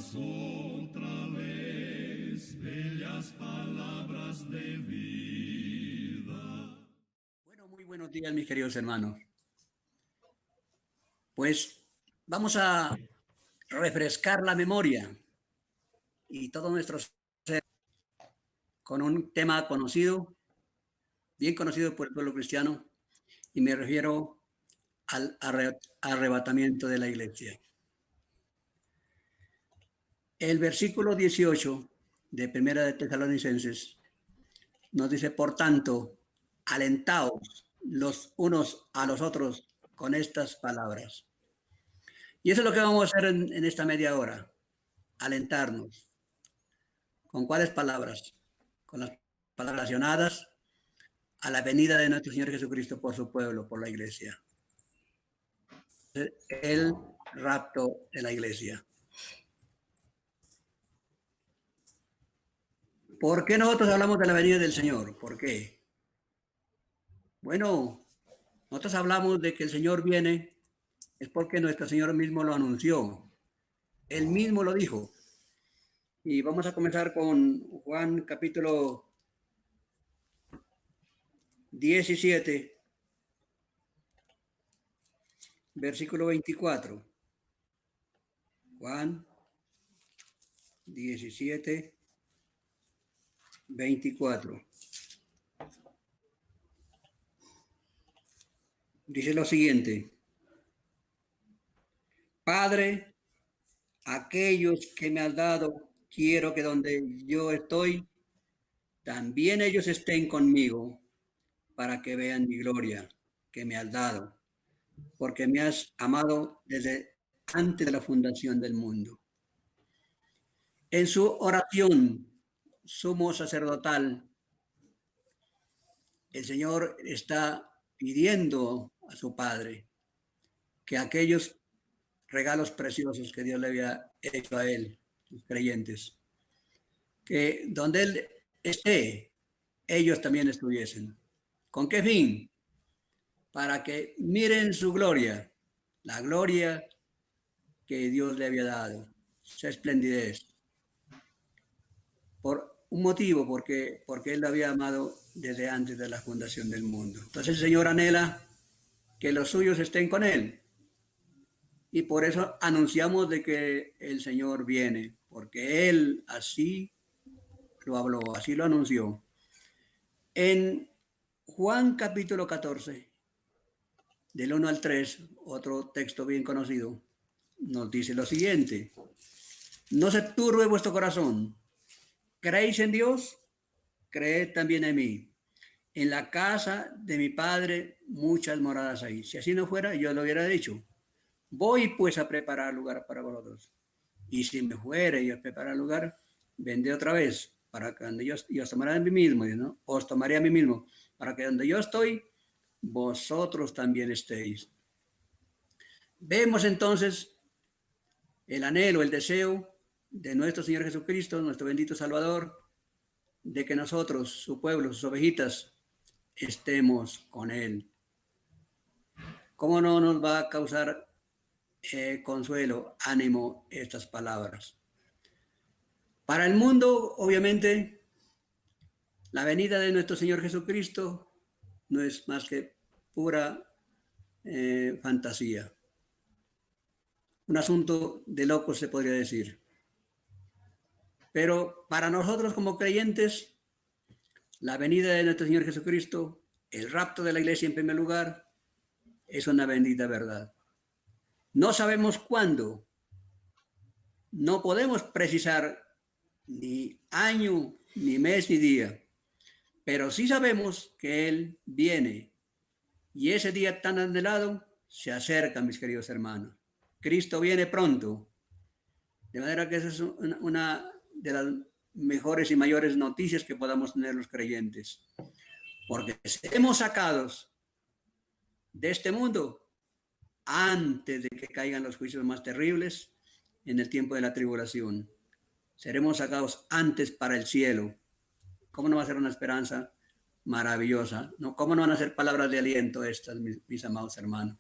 otra vez bellas palabras de vida. Bueno, muy buenos días, mis queridos hermanos. Pues vamos a refrescar la memoria y todo nuestro ser con un tema conocido, bien conocido por el pueblo cristiano, y me refiero al arrebatamiento de la iglesia. El versículo 18 de Primera de Tesalonicenses nos dice, por tanto, alentaos los unos a los otros con estas palabras. Y eso es lo que vamos a hacer en esta media hora, alentarnos. ¿Con cuáles palabras? Con las palabras relacionadas a la venida de nuestro Señor Jesucristo por su pueblo, por la iglesia. El rapto de la iglesia. ¿Por qué nosotros hablamos de la venida del Señor? ¿Por qué? Bueno, nosotros hablamos de que el Señor viene, es porque nuestro Señor mismo lo anunció. Él mismo lo dijo. Y vamos a comenzar con Juan capítulo 17, versículo 24. Juan 17, 24. Dice lo siguiente. Padre, aquellos que me has dado, quiero que donde yo estoy, también ellos estén conmigo, para que vean mi gloria que me has dado, porque me has amado desde antes de la fundación del mundo. En su oración sumo sacerdotal, el Señor está pidiendo a su Padre que aquellos regalos preciosos que Dios le había hecho a él, los creyentes, que donde él esté, ellos también estuviesen. ¿Con qué fin? Para que miren su gloria, la gloria que Dios le había dado, esa esplendidez. Por un motivo, porque él lo había amado desde antes de la fundación del mundo. Entonces el Señor anhela que los suyos estén con él. Y por eso anunciamos de que el Señor viene, porque Él así lo habló, así lo anunció. En Juan capítulo 14, del 1 al 3, otro texto bien conocido, nos dice lo siguiente. No se turbe vuestro corazón. ¿Creéis en Dios? Creed también en mí. En la casa de mi Padre muchas moradas hay. Si así no fuera, yo lo hubiera dicho. Voy pues a preparar lugar para vosotros. Y si me fuere y os prepara lugar, vendré otra vez para que donde yo os tomaré a mí mismo, ¿no? Os tomaré a mí mismo, para que donde yo estoy, vosotros también estéis. Vemos entonces el anhelo, el deseo de nuestro Señor Jesucristo, nuestro bendito Salvador, de que nosotros, su pueblo, sus ovejitas, estemos con Él. ¿Cómo no nos va a causar consuelo, ánimo estas palabras? Para el mundo, obviamente, la venida de nuestro Señor Jesucristo no es más que pura fantasía. Un asunto de locos se podría decir. Pero para nosotros como creyentes, la venida de nuestro Señor Jesucristo, el rapto de la iglesia en primer lugar, es una bendita verdad. No sabemos cuándo, no podemos precisar ni año, ni mes, ni día, pero sí sabemos que Él viene y ese día tan anhelado se acerca, mis queridos hermanos. Cristo viene pronto. De manera que esa es una de las mejores y mayores noticias que podamos tener los creyentes. Porque seremos sacados de este mundo antes de que caigan los juicios más terribles en el tiempo de la tribulación. Seremos sacados antes para el cielo. ¿Cómo no va a ser una esperanza maravillosa? ¿No? ¿Cómo no van a ser palabras de aliento estas, mis amados hermanos?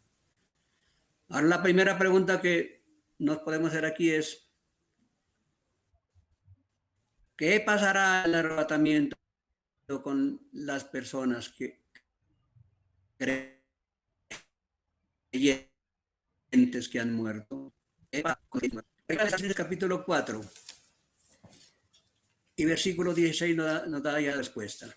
Ahora la primera pregunta que nos podemos hacer aquí es, ¿Qué pasará en el arrebatamiento con las personas que creyentes que han muerto? Capítulo 4 y versículo 16 nos da ya respuesta.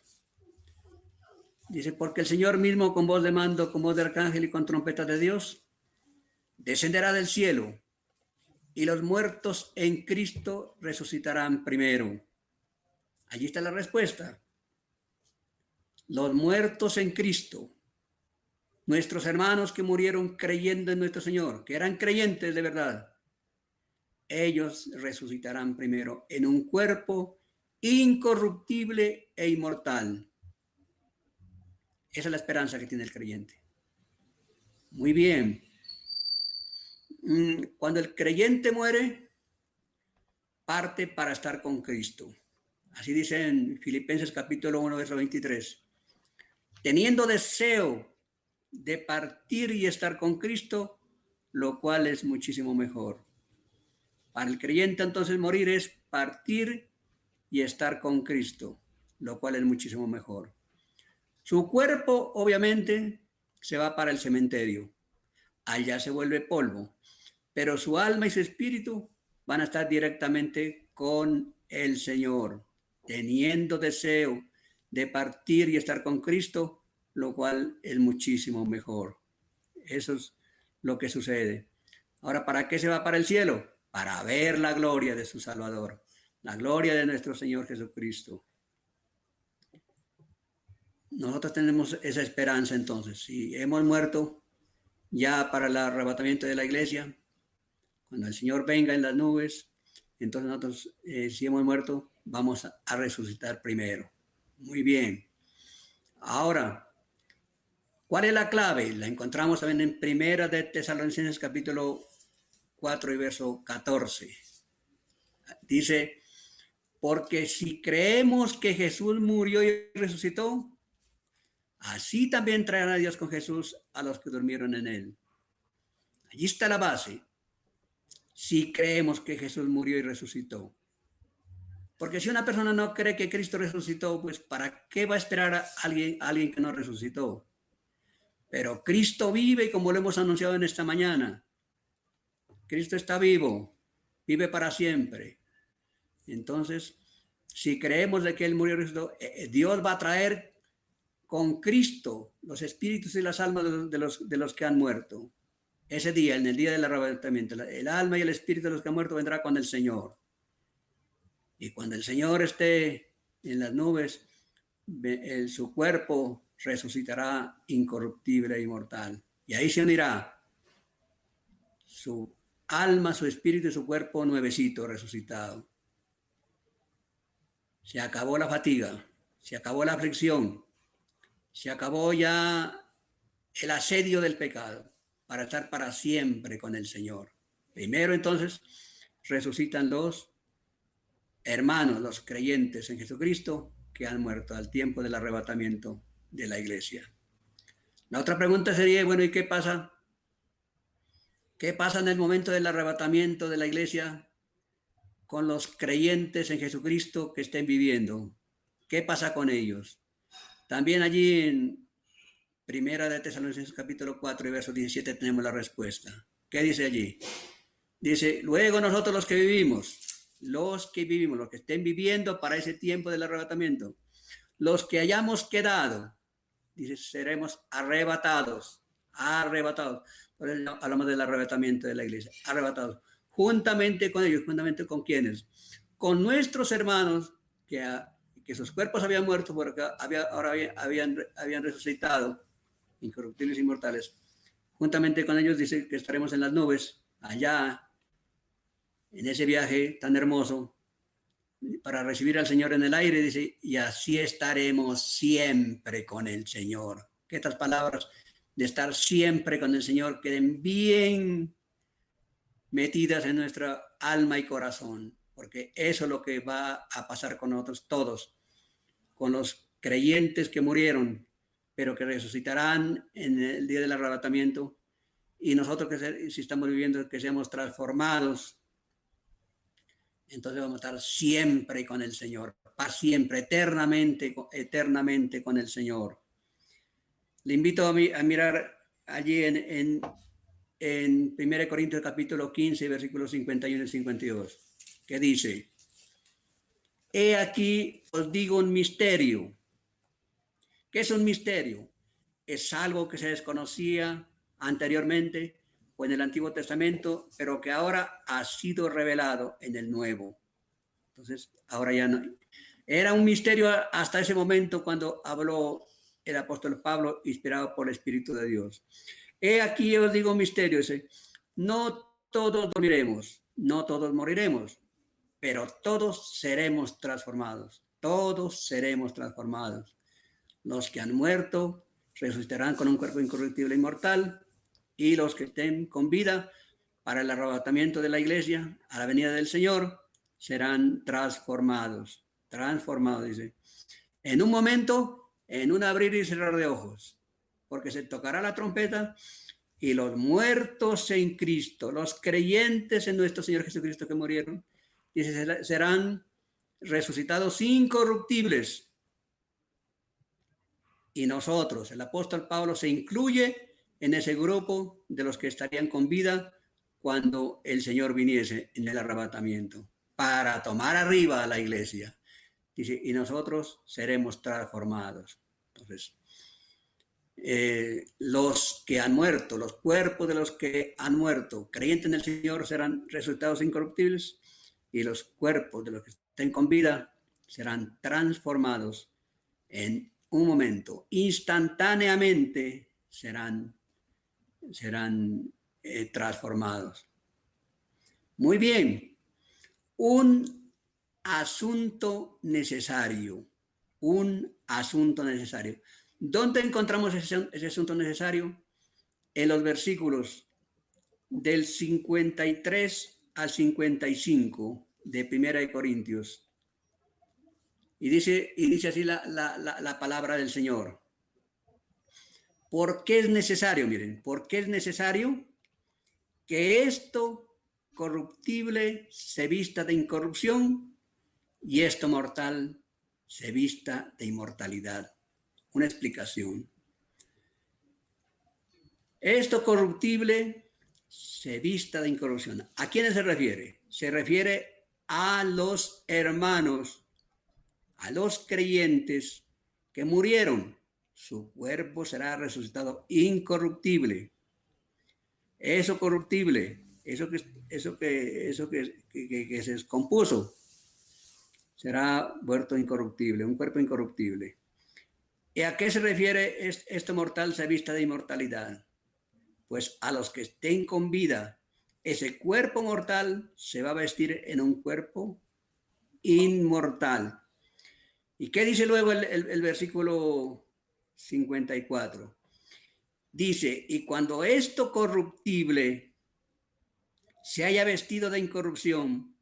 Dice, porque el Señor mismo con voz de mando, con voz de arcángel y con trompeta de Dios, descenderá del cielo y los muertos en Cristo resucitarán primero. Allí está la respuesta. Los muertos en Cristo, nuestros hermanos que murieron creyendo en nuestro Señor, que eran creyentes de verdad, ellos resucitarán primero en un cuerpo incorruptible e inmortal. Esa es la esperanza que tiene el creyente. Muy bien. Cuando el creyente muere, parte para estar con Cristo. Así dice en Filipenses capítulo 1, verso 23. Teniendo deseo de partir y estar con Cristo, lo cual es muchísimo mejor. Para el creyente entonces morir es partir y estar con Cristo, lo cual es muchísimo mejor. Su cuerpo obviamente se va para el cementerio, allá se vuelve polvo, pero su alma y su espíritu van a estar directamente con el Señor, teniendo deseo de partir y estar con Cristo, lo cual es muchísimo mejor. Eso es lo que sucede. Ahora, ¿para qué se va para el cielo? Para ver la gloria de su Salvador, la gloria de nuestro Señor Jesucristo. Nosotros tenemos esa esperanza entonces. Si hemos muerto ya para el arrebatamiento de la iglesia, cuando el Señor venga en las nubes, entonces nosotros, si hemos muerto, vamos a resucitar primero. Muy bien. Ahora, ¿cuál es la clave? La encontramos también en Primera de Tesalonicenses capítulo 4 y verso 14. Dice, porque si creemos que Jesús murió y resucitó, así también traerán a Dios con Jesús a los que durmieron en él. Allí está la base. Si creemos que Jesús murió y resucitó. Porque si una persona no cree que Cristo resucitó, pues ¿para qué va a esperar a alguien que no resucitó? Pero Cristo vive, como lo hemos anunciado en esta mañana. Cristo está vivo, vive para siempre. Entonces, si creemos de que Él murió y resucitó, Dios va a traer con Cristo los espíritus y las almas de los que han muerto. Ese día, en el día del arrebatamiento, el alma y el espíritu de los que han muerto vendrá con el Señor. Y cuando el Señor esté en las nubes, su cuerpo resucitará incorruptible e inmortal. Y ahí se unirá su alma, su espíritu y su cuerpo nuevecito, resucitado. Se acabó la fatiga, se acabó la aflicción, se acabó ya el asedio del pecado para estar para siempre con el Señor. Primero entonces resucitan los hermanos, los creyentes en Jesucristo que han muerto al tiempo del arrebatamiento de la iglesia. La otra pregunta sería, bueno, ¿y qué pasa? ¿Qué pasa en el momento del arrebatamiento de la iglesia con los creyentes en Jesucristo que estén viviendo? ¿Qué pasa con ellos? También allí en Primera de Tesalonicenses capítulo 4 y verso 17 tenemos la respuesta. ¿Qué dice allí? Dice, luego nosotros los que vivimos, los que estén viviendo para ese tiempo del arrebatamiento, los que hayamos quedado, dice, seremos arrebatados. Por eso hablamos del arrebatamiento de la iglesia, arrebatados, juntamente con ellos, juntamente con quienes, con nuestros hermanos que sus cuerpos habían muerto porque ahora habían resucitado, incorruptibles e inmortales, juntamente con ellos dice que estaremos en las nubes, allá en ese viaje tan hermoso, para recibir al Señor en el aire, dice, y así estaremos siempre con el Señor. Que estas palabras de estar siempre con el Señor queden bien metidas en nuestra alma y corazón, porque eso es lo que va a pasar con nosotros todos, con los creyentes que murieron, pero que resucitarán en el día del arrebatamiento, y nosotros que si estamos viviendo, que seamos transformados entonces vamos a estar siempre con el Señor, para siempre, eternamente, eternamente con el Señor. Le invito a mirar allí en 1 Corintios capítulo 15, versículos 51 y 52, que dice: he aquí os digo un misterio. ¿Qué es un misterio? Es algo que se desconocía anteriormente o en el Antiguo Testamento, pero que ahora ha sido revelado en el Nuevo. Entonces, ahora ya no. Era un misterio hasta ese momento cuando habló el apóstol Pablo, inspirado por el Espíritu de Dios. He aquí os digo un misterio, dice: no todos dormiremos, no todos moriremos, pero todos seremos transformados. Todos seremos transformados. Los que han muerto resucitarán con un cuerpo incorruptible e inmortal, y los que estén con vida para el arrebatamiento de la iglesia a la venida del Señor serán transformados. Transformados, dice. En un momento, en un abrir y cerrar de ojos, porque se tocará la trompeta y los muertos en Cristo, los creyentes en nuestro Señor Jesucristo que murieron, dice, serán resucitados incorruptibles. Y nosotros, el apóstol Pablo se incluye en ese grupo de los que estarían con vida cuando el Señor viniese en el arrebatamiento para tomar arriba a la iglesia. Dice, y nosotros seremos transformados. Entonces, los que han muerto, los cuerpos de los que han muerto, creyentes en el Señor, serán resucitados incorruptibles, y los cuerpos de los que estén con vida serán transformados en un momento, instantáneamente serán transformados. Muy bien, un asunto necesario, ¿Dónde encontramos ese asunto necesario? En los versículos del 53 al 55 de Primera de Corintios. Y dice así la palabra del Señor. ¿Por qué es necesario? Miren, ¿por qué es necesario que esto corruptible se vista de incorrupción y esto mortal se vista de inmortalidad? Una explicación. Esto corruptible se vista de incorrupción. ¿A quiénes se refiere? Se refiere a los hermanos, a los creyentes que murieron. Su cuerpo será resucitado incorruptible. Eso corruptible, eso que se descompuso, será vuelto incorruptible, un cuerpo incorruptible. ¿Y a qué se refiere esto mortal se vista de inmortalidad? Pues a los que estén con vida, ese cuerpo mortal se va a vestir en un cuerpo inmortal. ¿Y qué dice luego el versículo 54? Dice, y cuando esto corruptible se haya vestido de incorrupción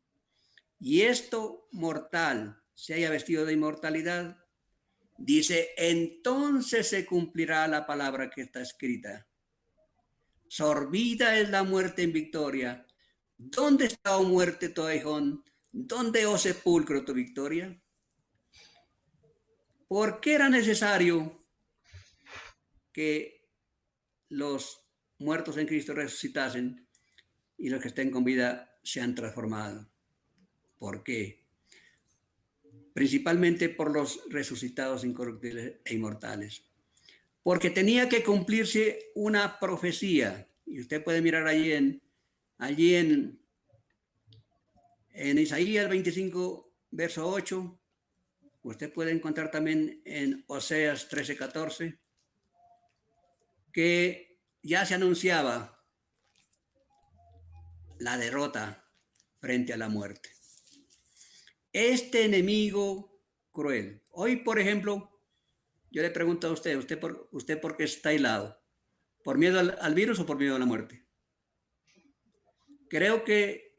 y esto mortal se haya vestido de inmortalidad, dice, entonces se cumplirá la palabra que está escrita. Sorbida es la muerte en victoria. ¿Dónde está, oh muerte, tu aguijón? ¿Dónde, oh sepulcro, tu victoria? ¿Por qué era necesario que los muertos en Cristo resucitasen y los que estén con vida sean transformados? ¿Por qué? Principalmente por los resucitados incorruptibles e inmortales. Porque tenía que cumplirse una profecía. Y usted puede mirar allí en Isaías 25, verso 8. Usted puede encontrar también en Oseas 13:14, que ya se anunciaba la derrota frente a la muerte. Este enemigo cruel. Hoy, por ejemplo, yo le pregunto a usted por qué está aislado. ¿Por miedo al virus o por miedo a la muerte? Creo que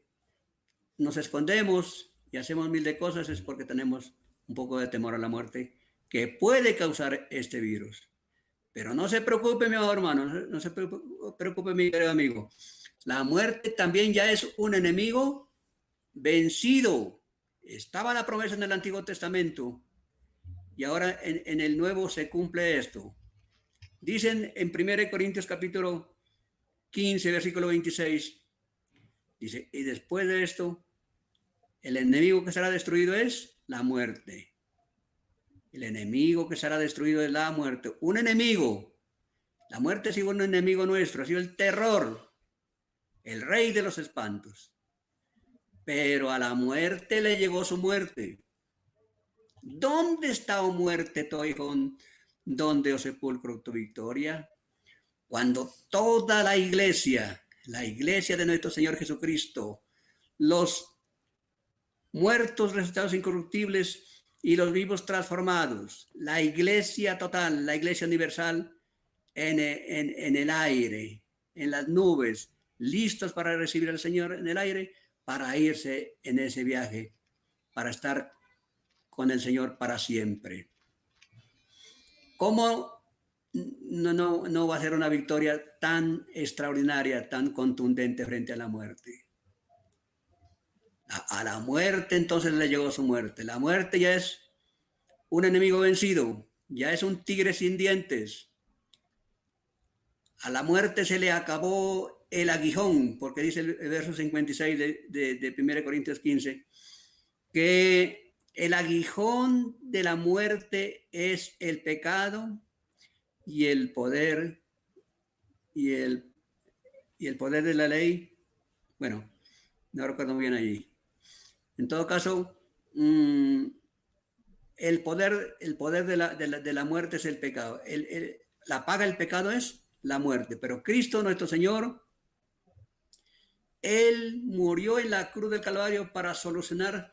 nos escondemos y hacemos mil de cosas es porque tenemos un poco de temor a la muerte que puede causar este virus. Pero no se preocupe, mi hermano, no se preocupe, mi querido amigo. La muerte también ya es un enemigo vencido. Estaba la promesa en el Antiguo Testamento y ahora en el Nuevo se cumple esto. Dicen en 1 Corintios capítulo 15, versículo 26, dice, y después de esto, el enemigo que será destruido es la muerte. El enemigo que será destruido es la muerte. Un enemigo. La muerte ha sido un enemigo nuestro, ha sido el terror, el rey de los espantos. Pero a la muerte le llegó su muerte. ¿Dónde está, oh muerte, tu aguijón? ¿Dónde, oh sepulcro, tu victoria? Cuando toda la iglesia de nuestro Señor Jesucristo, los muertos resucitados incorruptibles y los vivos transformados, la iglesia total, la iglesia universal en el aire, en las nubes, listos para recibir al Señor en el aire, para irse en ese viaje, para estar con el Señor para siempre. ¿Cómo no va a ser una victoria tan extraordinaria, tan contundente frente a la muerte? A la muerte entonces le llegó su muerte. La muerte ya es un enemigo vencido, ya es un tigre sin dientes. A la muerte se le acabó el aguijón, porque dice el verso 56 de 1 Corintios 15, que el aguijón de la muerte es el pecado y el poder y el poder de la ley. Bueno, no recuerdo bien allí. En todo caso, el poder de la muerte es el pecado. La paga del pecado es la muerte. Pero Cristo, nuestro Señor, Él murió en la cruz del Calvario para solucionar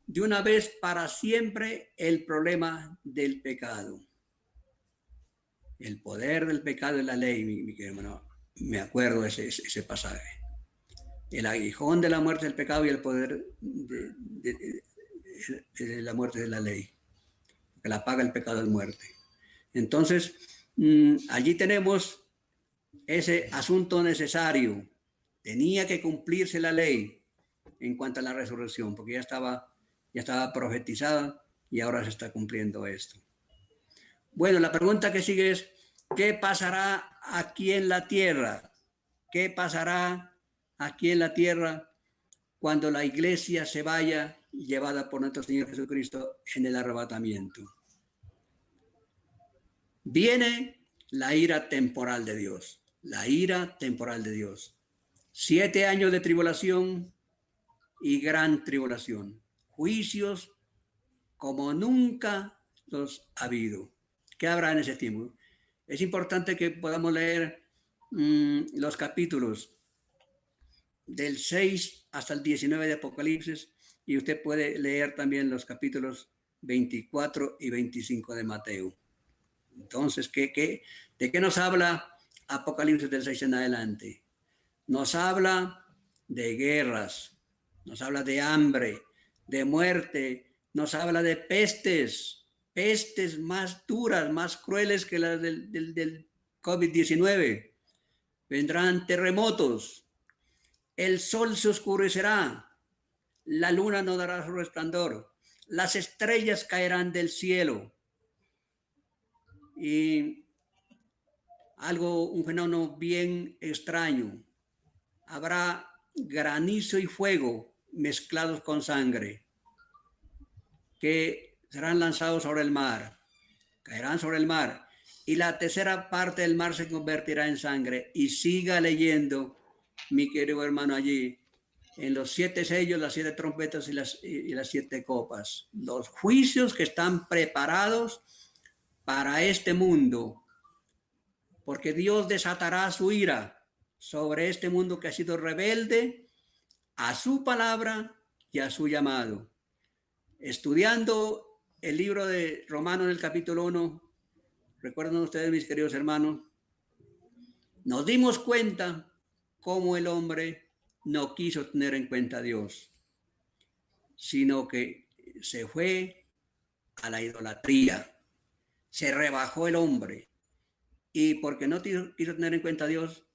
de una vez para siempre el problema del pecado. El poder del pecado es la ley, mi querido hermano. Me acuerdo ese pasaje. El aguijón de la muerte es el pecado y el poder de la muerte de la ley. Que la paga el pecado es muerte. Entonces, allí tenemos ese asunto necesario. Tenía que cumplirse la ley en cuanto a la resurrección, porque ya estaba profetizada y ahora se está cumpliendo esto. Bueno, la pregunta que sigue es, ¿qué pasará aquí en la tierra? ¿Qué pasará aquí en la tierra cuando la iglesia se vaya llevada por nuestro Señor Jesucristo en el arrebatamiento? Viene la ira temporal de Dios, la ira temporal de Dios. 7 años de tribulación y gran tribulación. Juicios como nunca los ha habido. ¿Qué habrá en ese tiempo? Es importante que podamos leer los capítulos del 6 hasta el 19 de Apocalipsis y usted puede leer también los capítulos 24 y 25 de Mateo. Entonces, ¿de qué nos habla Apocalipsis del 6 en adelante? Nos habla de guerras, nos habla de hambre, de muerte, nos habla de pestes más duras, más crueles que las del COVID-19. Vendrán terremotos, el sol se oscurecerá, la luna no dará su resplandor, las estrellas caerán del cielo. Y un fenómeno bien extraño. Habrá granizo y fuego mezclados con sangre que serán lanzados sobre el mar, caerán sobre el mar y la tercera parte del mar se convertirá en sangre. Y siga leyendo, mi querido hermano, allí en los 7 sellos, las 7 trompetas y las 7 copas, los juicios que están preparados para este mundo, porque Dios desatará su ira sobre este mundo que ha sido rebelde a su palabra y a su llamado. Estudiando el libro de Romanos en el capítulo 1, recuerden ustedes, mis queridos hermanos, nos dimos cuenta cómo el hombre no quiso tener en cuenta a Dios, sino que se fue a la idolatría, se rebajó el hombre, y porque no quiso tener en cuenta a Dios,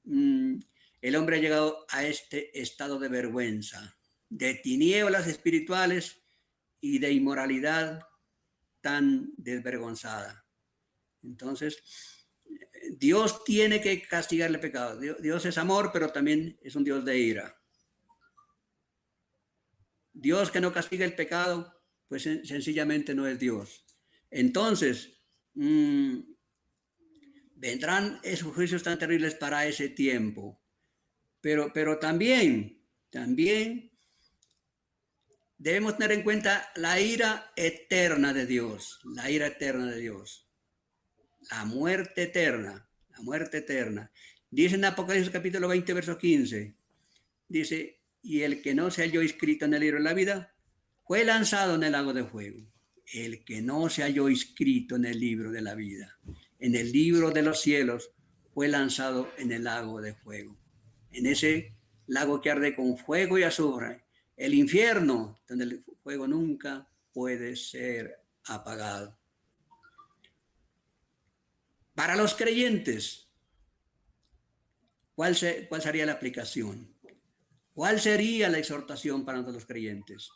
el hombre ha llegado a este estado de vergüenza. de tinieblas espirituales y de inmoralidad tan desvergonzada. Entonces, Dios tiene que castigar el pecado. Dios es amor, pero también es un Dios de ira. Dios que no castiga el pecado, pues sencillamente no es Dios. Entonces, vendrán esos juicios tan terribles para ese tiempo. Pero también debemos tener en cuenta la ira eterna de Dios, la ira eterna de Dios, la muerte eterna, la muerte eterna. Dice en Apocalipsis capítulo 20, verso 15, dice, y el que no se halló inscrito en el libro de la vida fue lanzado en el lago de fuego. El que no se halló inscrito en el libro de la vida, en el libro de los cielos, fue lanzado en el lago de fuego. En ese lago que arde con fuego y azufre, el infierno, donde el fuego nunca puede ser apagado. Para los creyentes, ¿cuál sería la aplicación? ¿Cuál sería la exhortación para nosotros los creyentes?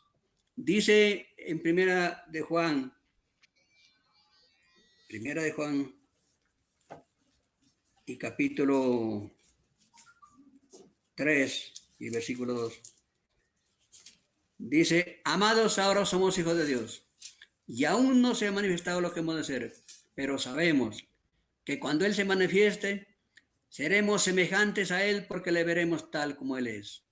Dice en primera de Juan y capítulo 3 y versículo 2. Dice, amados, ahora somos hijos de Dios y aún no se ha manifestado lo que hemos de ser, pero sabemos que cuando Él se manifieste, seremos semejantes a Él porque le veremos tal como Él es.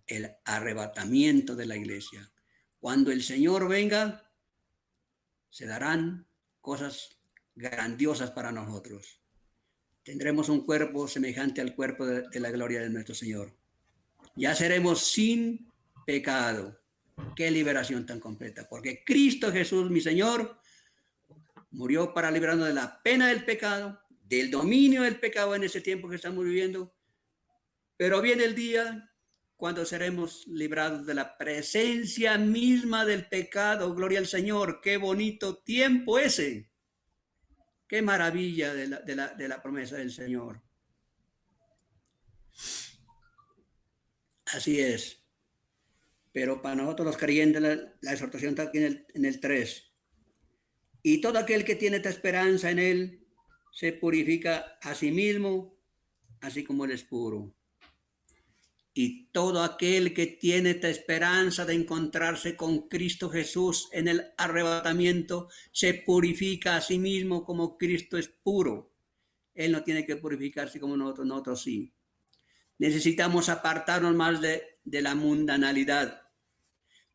El arrebatamiento de la iglesia. Cuando el Señor venga, se darán cosas grandiosas para nosotros. Tendremos un cuerpo semejante al cuerpo de la gloria de nuestro Señor. Ya seremos sin pecado. Qué liberación tan completa. Porque Cristo Jesús, mi Señor, murió para librarnos de la pena del pecado, del dominio del pecado en ese tiempo que estamos viviendo. Pero viene el día cuando seremos librados de la presencia misma del pecado. Gloria al Señor. Qué bonito tiempo ese. Qué maravilla de la promesa del Señor. Así es. Pero para nosotros los creyentes la exhortación está aquí en el 3. Y todo aquel que tiene esta esperanza en Él se purifica a sí mismo, así como Él es puro. Y todo aquel que tiene esta esperanza de encontrarse con Cristo Jesús en el arrebatamiento, se purifica a sí mismo como Cristo es puro. Él no tiene que purificarse como nosotros sí. Necesitamos apartarnos más de la mundanalidad.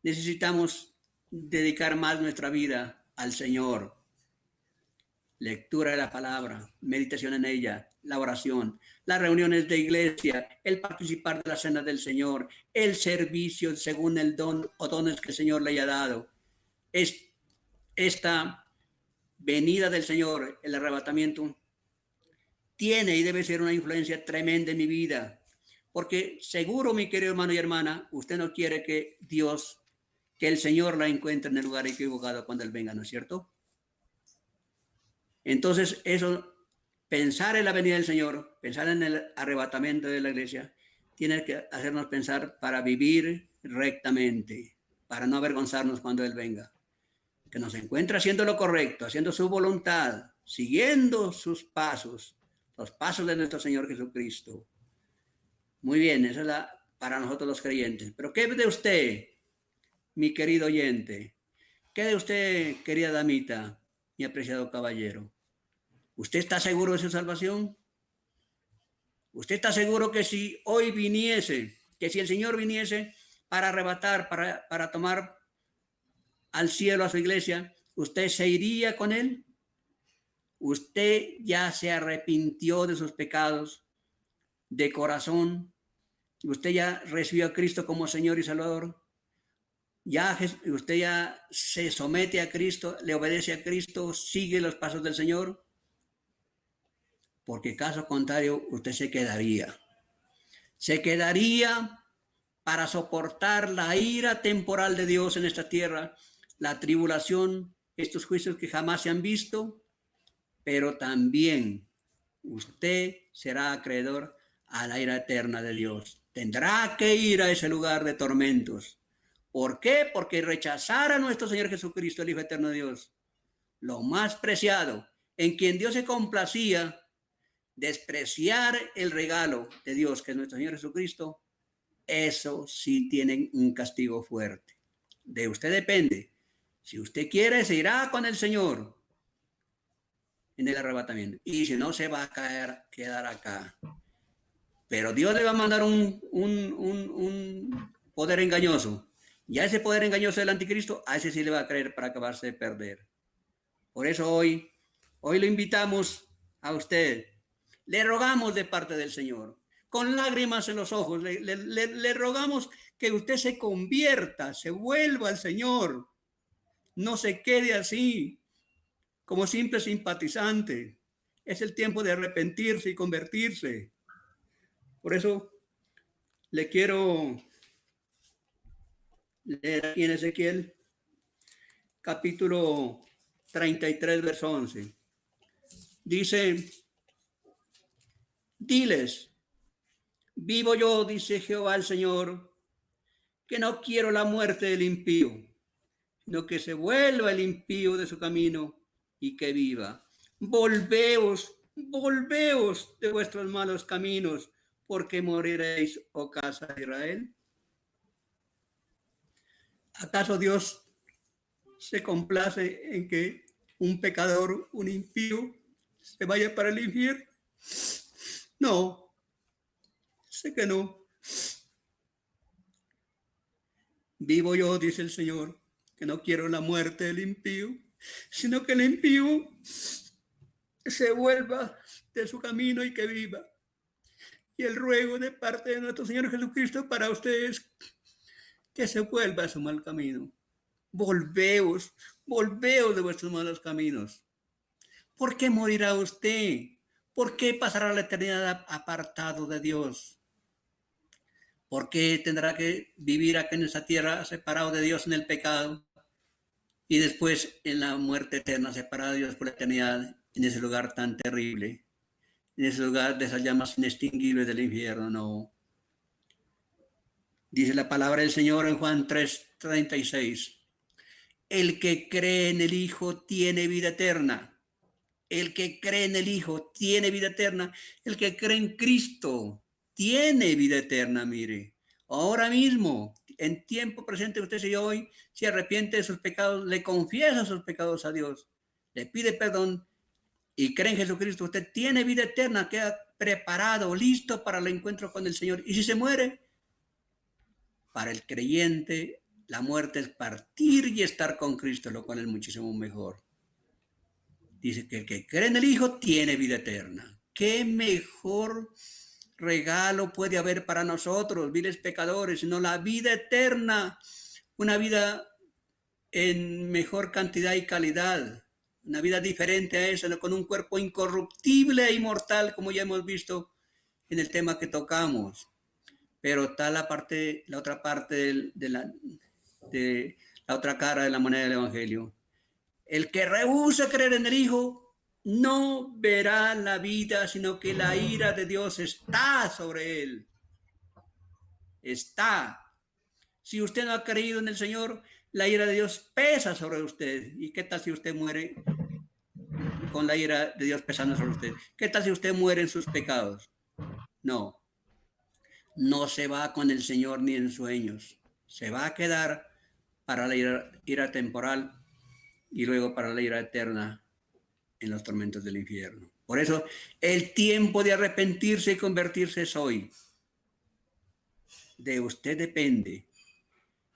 Necesitamos dedicar más nuestra vida al Señor. Lectura de la palabra, meditación en ella, la oración, las reuniones de iglesia, el participar de la cena del Señor, el servicio según el don o dones que el Señor le haya dado. Esta venida del Señor, el arrebatamiento, tiene y debe ser una influencia tremenda en mi vida. Porque seguro, mi querido hermano y hermana, usted no quiere que el Señor la encuentre en el lugar equivocado cuando Él venga, ¿no es cierto? Entonces, eso, pensar en la venida del Señor, pensar en el arrebatamiento de la iglesia, tiene que hacernos pensar para vivir rectamente, para no avergonzarnos cuando Él venga. Que nos encuentre haciendo lo correcto, haciendo su voluntad, siguiendo sus pasos, los pasos de nuestro Señor Jesucristo. Muy bien, esa es para nosotros los creyentes. Pero ¿qué de usted, mi querido oyente? ¿Qué de usted, querida damita, mi apreciado caballero? ¿Usted está seguro de su salvación? ¿Usted está seguro que si hoy viniese, que si el Señor viniese para arrebatar, para tomar al cielo a su iglesia, usted se iría con Él? ¿Usted ya se arrepintió de sus pecados de corazón? ¿Usted ya recibió a Cristo como Señor y Salvador? ¿Usted ya se somete a Cristo, le obedece a Cristo, sigue los pasos del Señor? Porque caso contrario, usted se quedaría para soportar la ira temporal de Dios en esta tierra, la tribulación, estos juicios que jamás se han visto, pero también usted será acreedor a la ira eterna de Dios. tendrá que ir a ese lugar de tormentos. ¿Por qué? Porque rechazar a nuestro Señor Jesucristo, el Hijo Eterno de Dios, lo más preciado, en quien Dios se complacía, despreciar el regalo de Dios, que es nuestro Señor Jesucristo, eso sí tienen un castigo fuerte. De usted depende. Si usted quiere, se irá con el Señor en el arrebatamiento. Y si no, se va a quedar acá. Pero Dios le va a mandar un poder engañoso. Y a ese poder engañoso del anticristo, a ese sí le va a creer para acabarse de perder. Por eso hoy lo invitamos a usted. Le rogamos de parte del Señor, con lágrimas en los ojos, le rogamos que usted se convierta, se vuelva al Señor. No se quede así, como simple simpatizante. Es el tiempo de arrepentirse y convertirse. Por eso le quiero leer aquí en Ezequiel, capítulo 33, verso 11. Dice, diles, vivo yo, dice Jehová el Señor, que no quiero la muerte del impío, sino que se vuelva el impío de su camino y que viva. Volveos de vuestros malos caminos, porque moriréis, oh casa de Israel. ¿Acaso Dios se complace en que un pecador, un impío, se vaya para el infierno? No, sé que no. Vivo yo, dice el Señor, que no quiero la muerte del impío, sino que el impío se vuelva de su camino y que viva. Y el ruego de parte de nuestro Señor Jesucristo para ustedes, que se vuelva a su mal camino. Volveos de vuestros malos caminos. ¿Por qué morirá usted? ¿Por qué pasará la eternidad apartado de Dios? ¿Por qué tendrá que vivir aquí en esta tierra separado de Dios en el pecado? Y después en la muerte eterna, separado de Dios por la eternidad, en ese lugar tan terrible, en ese lugar de esas llamas inextinguibles del infierno. No. Dice la palabra del Señor en Juan 3:36. El que cree en el Hijo tiene vida eterna. El que cree en el Hijo tiene vida eterna. El que cree en Cristo tiene vida eterna, mire. Ahora mismo, en tiempo presente, usted si hoy se arrepiente de sus pecados, le confiesa sus pecados a Dios, le pide perdón y cree en Jesucristo, usted tiene vida eterna, queda preparado, listo para el encuentro con el Señor. Y si se muere, para el creyente, la muerte es partir y estar con Cristo, lo cual es muchísimo mejor. Dice que el que cree en el Hijo tiene vida eterna. ¿Qué mejor regalo puede haber para nosotros, viles pecadores, sino la vida eterna? Una vida en mejor cantidad y calidad. Una vida diferente a esa, con un cuerpo incorruptible e inmortal, como ya hemos visto en el tema que tocamos. Pero está la otra parte de la otra cara de la moneda del Evangelio. El que rehúsa creer en el Hijo no verá la vida, sino que la ira de Dios está sobre él. Está. Si usted no ha creído en el Señor, la ira de Dios pesa sobre usted. ¿Y qué tal si usted muere con la ira de Dios pesando sobre usted? ¿Qué tal si usted muere en sus pecados? No. No se va con el Señor ni en sueños. Se va a quedar para la ira temporal y luego para la ira eterna en los tormentos del infierno. Por eso el tiempo de arrepentirse y convertirse es hoy. De usted depende.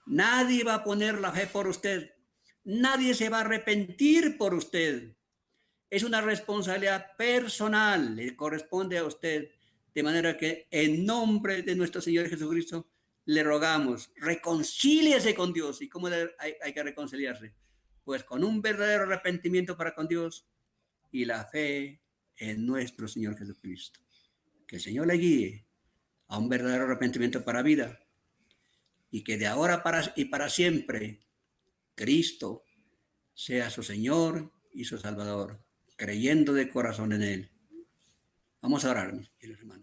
Nadie va a poner la fe por usted. Nadie se va a arrepentir por usted. Es una responsabilidad personal, le corresponde a usted. De manera que en nombre de nuestro Señor Jesucristo le rogamos, reconcíliese con Dios. ¿Y cómo hay que reconciliarse? Pues con un verdadero arrepentimiento para con Dios y la fe en nuestro Señor Jesucristo. Que el Señor le guíe a un verdadero arrepentimiento para vida y que de ahora para siempre Cristo sea su Señor y su Salvador, creyendo de corazón en Él. Vamos a orar, mis hermanos.